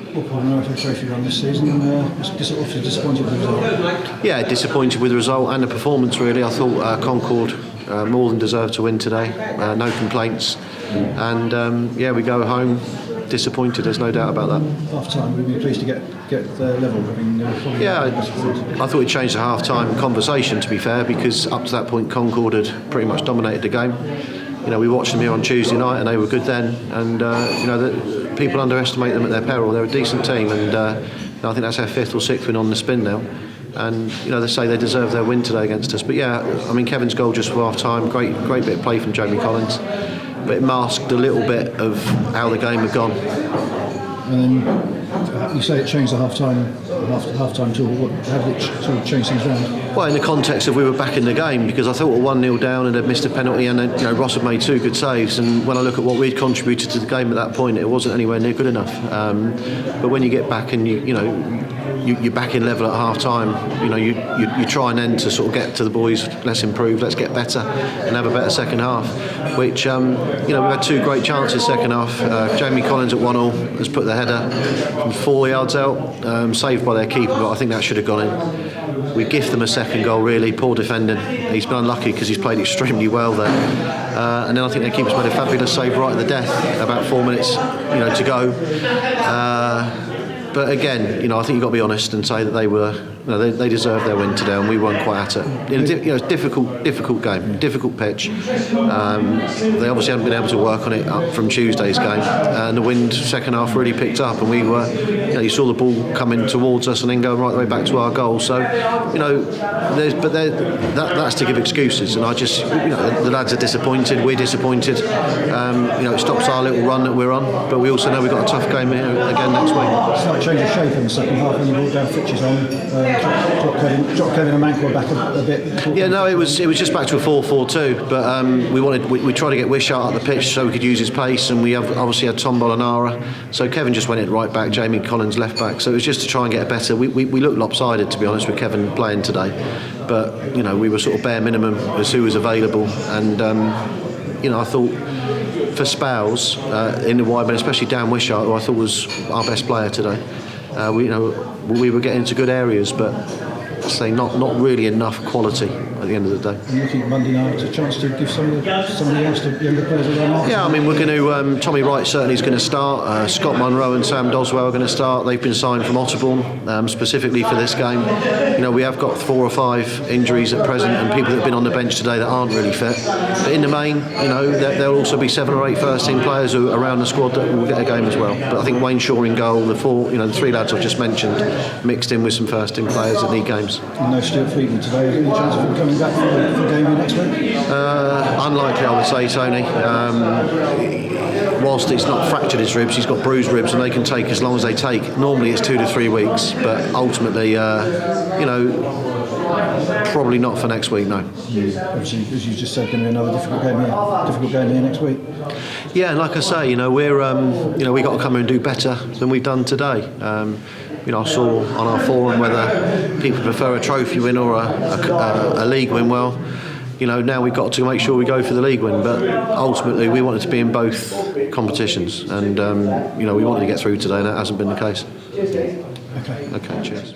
Up trophy run this season, and obviously disappointed with the result. Yeah, disappointed with the result and the performance. Really, I thought Concord more than deserved to win today. No complaints, and we go home disappointed. There's no doubt about that. Half time, we'd be pleased to get level. I thought it changed the half time conversation. To be fair, because up to that point, Concord had pretty much dominated the game. We watched them here on Tuesday night, and they were good then. And people underestimate them at their peril. They're a decent team, and I think that's our 5th or 6th win on the spin now. And they say they deserve their win today against us. But Kevin's goal just for half time, great bit of play from Jamie Collins, but it masked a little bit of how the game had gone. And then you say it changed the half time tool. How did it sort of change things around? Well, in the context of we were back in the game, because I thought we were 1-0 down and had missed a penalty, and then Ross had made 2 good saves. And when I look at what we'd contributed to the game at that point, it wasn't anywhere near good enough. But when you get back and you're back in level at half time, you try and then to sort of get to the boys, let's improve, let's get better and have a better second half, which we've had 2 great chances second half. Jamie Collins at 1-0 has put the header from 4 yards out, saved by their keeper, but I think that should have gone in. We gift them a second goal, really. Poor defending. He's been unlucky because he's played extremely well there. And then I think their keeper's made a fabulous save right at the death, about 4 minutes to go. But again, I think you've got to be honest and say that they deserved their win today, and we weren't quite at it. It's difficult game, difficult pitch. They obviously haven't been able to work on it up from Tuesday's game, and the wind second half really picked up, and we were, you saw the ball coming towards us and then go right the way back to our goal. So, that's to give excuses, and I just, the lads are disappointed, we're disappointed. It stops our little run that we're on, but we also know we've got a tough game here again next week. Change of shape in the second half when you brought down Fitch's on, dropped Kevin and Mankell back a bit. Yeah, no, it was just back to a 4-4-2, but we tried to get Wishart out the pitch so we could use his pace, and we obviously had Tom Bolanara, so Kevin just went in right back, Jamie Collins left back, so it was just to try and get a better. We looked lopsided, to be honest, with Kevin playing today, but we were sort of bare minimum as who was available, and I thought for spells in the wide, but especially Dan Wishart, who I thought was our best player today. We were getting into good areas, but not really enough quality at the end of the day. And looking at Monday night, a chance to give somebody else to younger players a run. Yeah, we're going to. Tommy Wright certainly is going to start. Scott Munro and Sam Doswell are going to start. They've been signed from Otterbourne specifically for this game. We have got 4 or 5 injuries at present, and people that have been on the bench today that aren't really fit. But in the main, there'll also be 7 or 8 first-team players who are around the squad that will get a game as well. But I think Wayne Shaw in goal, the 3 lads I've just mentioned, mixed in with some first-team players that need games. And no Stuart Fleetwood today. Is there any chance of him coming back for the game next week? Unlikely, I would say, Tony. Whilst it's not fractured his ribs, he's got bruised ribs, and they can take as long as they take. Normally it's 2 to 3 weeks, but ultimately, probably not for next week, no. Obviously, as you just said, going to be another difficult game here next week. Yeah, and like I say, we're, we got to come here and do better than we've done today. I saw on our forum whether people prefer a trophy win or a league win. Well, now we've got to make sure we go for the league win, but ultimately we wanted to be in both competitions, and we wanted to get through today, and that hasn't been the case. Okay, cheers.